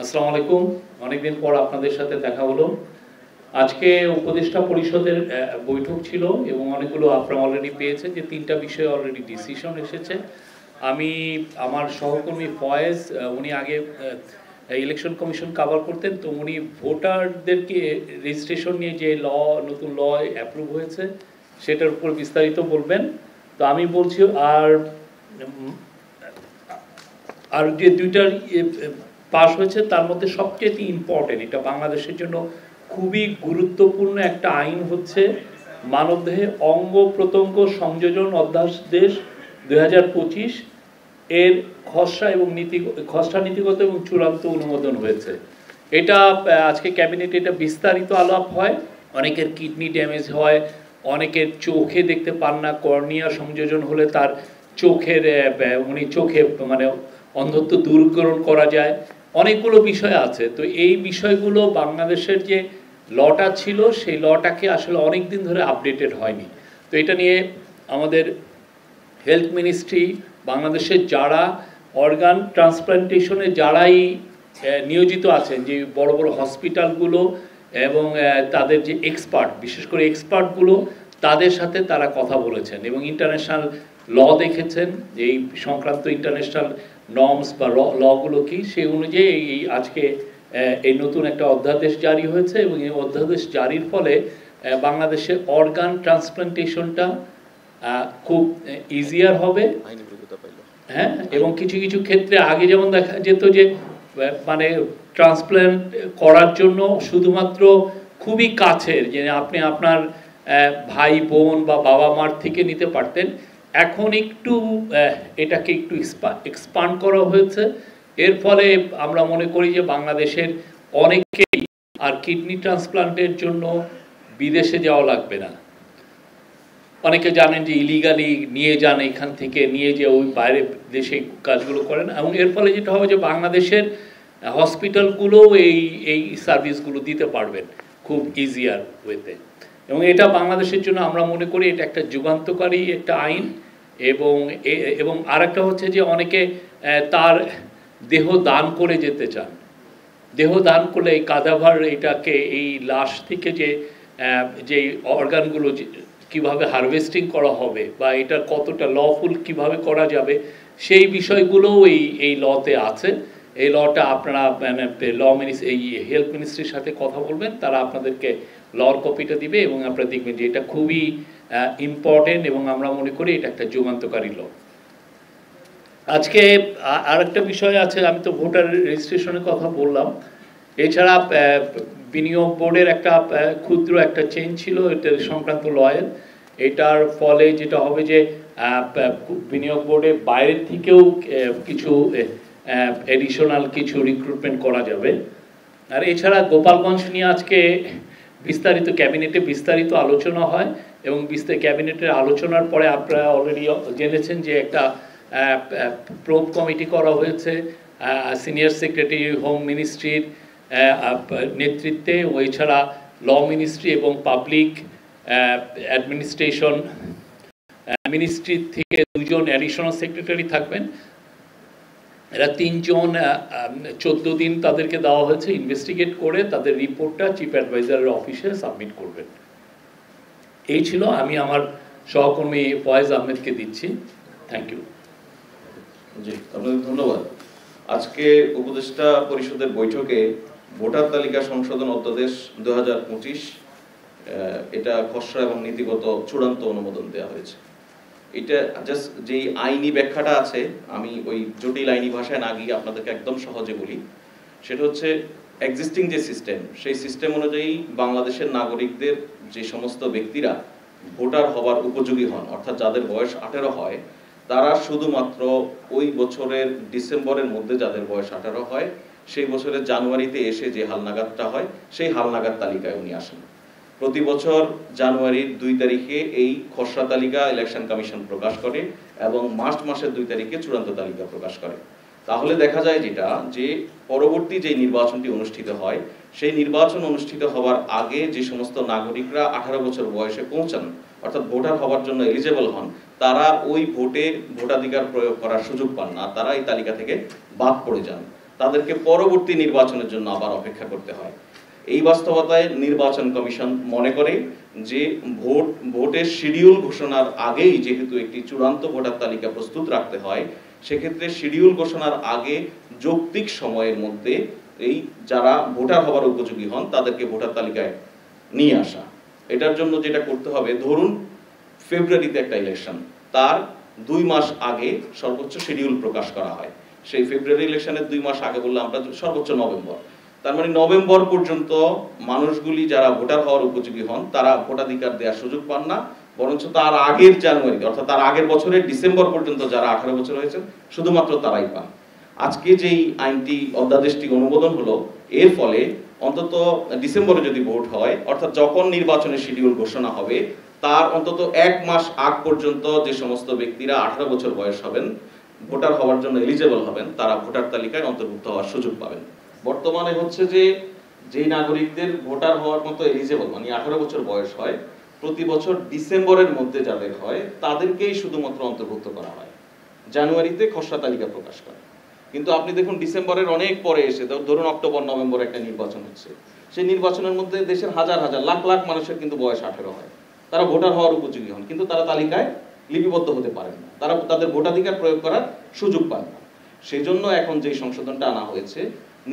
আসসালামু আলাইকুম। অনেকদিন পর আপনাদের সাথে দেখা হলো। আজকে উপদেষ্টা পরিষদের বৈঠক ছিল এবং অনেকগুলো আপনারা অলরেডি পেয়েছেন যে ৩টা বিষয়ে অলরেডি ডিসিশন এসেছে। আমি আমার সহকর্মী ফয়েজ উনি আগে ইলেকশন কমিশন কভার করতেন, তো উনি ভোটারদেরকে রেজিস্ট্রেশন নিয়ে যে নতুন ল অ্যাপ্রুভ হয়েছে সেটার উপর বিস্তারিত বলবেন। তো আমি বলছি আর যে দুইটার পাস হয়েছে তার মধ্যে সবচেয়ে ইম্পর্টেন্ট, এটা বাংলাদেশের জন্য খুবই গুরুত্বপূর্ণ একটা আইন হচ্ছে মানবদেহে অঙ্গ প্রত্যঙ্গ সংযোজন অধ্যাদেশ 2025 এর খসড়া নীতিগত এবং চূড়ান্ত অনুমোদন হয়েছে। এটা আজকে ক্যাবিনেটে এটা বিস্তারিত আলাপ হয়। অনেকের কিডনি ড্যামেজ হয়, অনেকের চোখে দেখতে পান না, কর্নিয়া সংযোজন হলে তার চোখের চোখে মানে অন্ধত্ব দূরীকরণ করা যায়, অনেকগুলো বিষয় আছে। তো এই বিষয়গুলো বাংলাদেশের যে লটা ছিল সেই লটাকে আসলে অনেক দিন ধরে আপডেটেড হয়নি। তো এটা নিয়ে আমাদের হেলথ মিনিস্ট্রি, বাংলাদেশের যারা অর্গান ট্রান্সপ্লান্টেশনে যারাই নিয়োজিত আছেন, যে বড় বড় হসপিটালগুলো এবং তাদের যে এক্সপার্ট, বিশেষ করে এক্সপার্টগুলো, তাদের সাথে তারা কথা বলেছেন এবং ইন্টারন্যাশনাল ল দেখেছেন, এই সংক্রান্ত ইন্টারন্যাশনাল নর্মস বা লগুলো কি, সেই অনুযায়ী এই আজকে এই নতুন একটা অধ্যাদেশ জারি হয়েছে এবং এই অধ্যাদেশ জারির ফলে বাংলাদেশে অর্গান ট্রান্সপ্লান্টেশনটা খুব ইজিয়ার হবে। হ্যাঁ, এবং কিছু কিছু ক্ষেত্রে আগে যেমন দেখা যেত যে মানে ট্রান্সপ্লান্ট করার জন্য শুধুমাত্র খুবই কাছের, যে আপনি আপনার ভাই বোন বা বাবা মার থেকে নিতে পারতেন, এখন একটু এটাকে একটু এক্সপান্ড করা হয়েছে। এর ফলে আমরা মনে করি যে বাংলাদেশের অনেকেই আর কিডনি ট্রান্সপ্লান্টের জন্য বিদেশে যাওয়া লাগবে না। অনেকে জানেন যে ইলিগালি নিয়ে যান, এখান থেকে নিয়ে যে ওই বাইরে দেশে কাজগুলো করেন, এবং এর ফলে যেটা হবে যে বাংলাদেশের হসপিটালগুলো এই সার্ভিসগুলো দিতে পারবেন খুব ইজিয়ার ওয়েতে। এবং এটা বাংলাদেশের জন্য আমরা মনে করি এটা একটা যুগান্তকারী একটা আইন। এবং আরেকটা হচ্ছে যে অনেকে তার দেহ দান করে যেতে চান। দেহ দান করলে এই কাদাভার এটাকে এই লাশ থেকে যে অর্গানগুলো কিভাবে হারভেস্টিং করা হবে বা এটা কতটা লফুল কিভাবে করা যাবে, সেই বিষয়গুলোও এই লতে আছে। এই লটা আপনারা এই হেলথ মিনিস্ট্রির সাথে কথা বলবেন, তারা আপনাদেরকে লর কপিটা দিবে এবং আপনারা দেখবেন যে এটা খুবই ইম্পর্টেন্ট এবং আমরা মনে করি এটা একটা যুগান্তকারী ল। আজকে আর একটা বিষয় আছে, আমি তো ভোটার রেজিস্ট্রেশনের কথা বললাম, এছাড়া বিনিয়োগ বোর্ডের একটা ক্ষুদ্র একটা চেঞ্জ ছিল এটার সংক্রান্ত লয়ের। এটার ফলে যেটা হবে যে বিনিয়োগ বোর্ডে বাইরের থেকেও কিছু এডিশনাল কিছু রিক্রুটমেন্ট করা যাবে। আর এছাড়া গোপালগঞ্জ নিয়ে আজকে বিস্তারিত ক্যাবিনেটে বিস্তারিত আলোচনা হয় এবং ক্যাবিনেটের আলোচনার পরে আপনারা অলরেডি জেনেছেন যে একটা প্রোব কমিটি করা হয়েছে সিনিয়র সেক্রেটারি হোম মিনিস্ট্রির নেতৃত্বে, এছাড়া ল মিনিস্ট্রি এবং পাবলিক অ্যাডমিনিস্ট্রেশন মিনিস্ট্রি থেকে 2জন অ্যাডিশনাল সেক্রেটারি থাকবেন। এরা 3জন 14 দিন তাদেরকে দেওয়া হয়েছে ইনভেস্টিগেট করে তাদের রিপোর্টটা চিফ অ্যাডভাইজারের অফিসে সাবমিট করবেন। এই ছিল, আমি আমার সহকর্মী ফয়েজ আহমেদকে দিচ্ছি। Thank you. জি, আপনাদের ধন্যবাদ। আজকে উপদেষ্টা পরিষদের বৈঠকে ভোটার তালিকা সংশোধন অধ্যাদেশ 2025 এটা খসড়া এবং নীতিগত চূড়ান্ত অনুমোদন দেওয়া হয়েছে। এটা জাস্ট যেই আইনি ব্যাখ্যাটা আছে, আমি ওই জটিল আইনি ভাষায় না গিয়ে আপনাদেরকে একদম সহজে বলি। সেটা হচ্ছে এক্সিস্টিং যে সিস্টেম, সেই সিস্টেম অনুযায়ী বাংলাদেশের নাগরিকদের যে সমস্ত ব্যক্তিরা ভোটার হওয়ার উপযোগী হন, অর্থাৎ যাদের বয়স 18 হয়, তারা শুধুমাত্র ওই বছরের ডিসেম্বরের মধ্যে যাদের বয়স 18 হয়, সেই বছরের জানুয়ারিতে এসে যে হালনাগাদটা হয় সেই হালনাগাদ তালিকায় উনি আসেন। প্রতি বছর জানুয়ারির 2 তারিখে এই খসড়া তালিকা ইলেকশন কমিশন প্রকাশ করে এবং মার্চ মাসের 2 তারিখে চূড়ান্ত তালিকা প্রকাশ করে। তাহলে দেখা যায় যেটা যে পরবর্তী যে নির্বাচনটি অনুষ্ঠিত হয়, সেই নির্বাচন অনুষ্ঠিত হওয়ার আগে যে সমস্ত নাগরিকরা 18 বছর বয়সে পৌঁছান, অর্থাৎ ভোটার হওয়ার জন্য এলিজেবল হন, তারা ওই ভোটে ভোটাধিকার প্রয়োগ করার সুযোগ পান না, তারা এই তালিকা থেকে বাদ পড়ে যান। তাদেরকে পরবর্তী নির্বাচনের জন্য আবার অপেক্ষা করতে হয়। এই বাস্তবতায় নির্বাচন কমিশন মনে করে যে ভোটের শিডিউল ঘোষণার আগেই যেহেতু একটি চূড়ান্ত ভোটার তালিকা প্রস্তুত রাখতে হয়, সেক্ষেত্রে শিডিউল ঘোষণার আগে যৌক্তিক সময়ের মধ্যে এই যারা ভোটার হওয়ার উপযোগী হন তাদেরকে ভোটার তালিকায় নিয়ে আসা। এটার জন্য যেটা করতে হবে, ধরুন ফেব্রুয়ারিতে একটা ইলেকশন, তার 2 মাস আগে সর্বোচ্চ শিডিউল প্রকাশ করা হয়। সেই ফেব্রুয়ারি ইলেকশনের 2 মাস আগে বললে আমরা সর্বোচ্চ নভেম্বর, তার মানে নভেম্বর পর্যন্ত মানুষগুলি যারা ভোটার হওয়ার উপযোগী হন তারা ভোটাধিকার দেওয়ার সুযোগ পান না, বরঞ্চ তার আগের জানুয়ারি অর্থাৎ তার আগের বছরের ডিসেম্বর পর্যন্ত যারা 18 বছর হয়েছেন শুধুমাত্র তারাই পান। আজকে যেই আইনটি অধ্যাদেশটি অনুমোদন হলো, এর ফলে অন্তত ডিসেম্বরে যদি ভোট হয়, অর্থাৎ যখন নির্বাচনের শিডিউল ঘোষণা হবে তার অন্তত 1 মাস আগ পর্যন্ত যে সমস্ত ব্যক্তিরা 18 বছর বয়স হবেন, ভোটার হওয়ার জন্য এলিজেবল হবেন, তারা ভোটার তালিকায় অন্তর্ভুক্ত হওয়ার সুযোগ পাবেন। বর্তমানে হচ্ছে যে যেই নাগরিকদের ভোটার হওয়ার মতো এলিজেবল মানে 18 বছর বয়স হয়, প্রতি বছর ডিসেম্বরের মধ্যে যাদের হয় তাদেরকেই শুধুমাত্র অন্তর্ভুক্ত করা হয়, জানুয়ারিতে খসড়া তালিকা প্রকাশ করে। কিন্তু আপনি দেখুন ডিসেম্বরের অনেক পরে এসে ধরুন অক্টোবর নভেম্বর একটা নির্বাচন হচ্ছে, সেই নির্বাচনের মধ্যে দেশের হাজার হাজার লাখ লাখ মানুষের কিন্তু বয়স 18 হয়, তারা ভোটার হওয়ার উপযোগী হন, কিন্তু তারা তালিকায় লিপিবদ্ধ হতে পারেন না, তারা তাদের ভোটাধিকার প্রয়োগ করার সুযোগ পান না। সেই জন্য এখন যে সংশোধনটা আনা হয়েছে,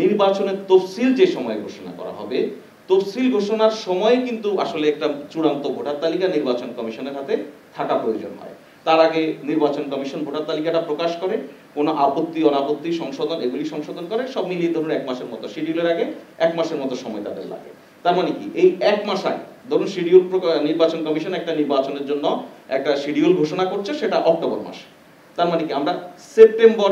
নির্বাচনের তফসিল যে সময় ঘোষণা করা হবে, তফসিল ঘোষণার সময় কিন্তু আসলে একটা চূড়ান্ত ভোটার তালিকা নির্বাচন কমিশনের হাতে থাকা প্রয়োজন হয়। তার আগে নির্বাচন কমিশন ভোটার তালিকাটা প্রকাশ করে, কোনো আপত্তি অনাপত্তি সংশোধন এগুলি সংশোধন করে, সব মিলিয়ে ধরুন 1 মাসের মতো, শিডিউলের আগে 1 মাসের মতো সময় তাদের লাগে। তার মানে কি, এই 1 মাস আগে ধরুন শিডিউল নির্বাচন কমিশন একটা নির্বাচনের জন্য একটা শিডিউল ঘোষণা করছে, সেটা অক্টোবর মাস, তার মানে কি আমরা সেপ্টেম্বর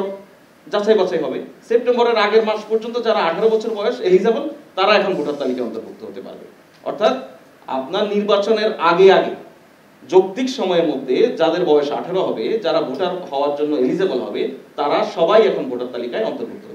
যাচাই বাছাই হবে, সেপ্টেম্বরের আগের মাস পর্যন্ত যারা 18 বছর বয়স এলিজেবল তারা এখন ভোটার তালিকায় অন্তর্ভুক্ত হতে পারবে। অর্থাৎ আপনার নির্বাচনের আগে আগে যৌক্তিক সময়ের মধ্যে যাদের বয়স 18 হবে, যারা ভোটার হওয়ার জন্য এলিজেবল হবে, তারা সবাই এখন ভোটার তালিকায় অন্তর্ভুক্ত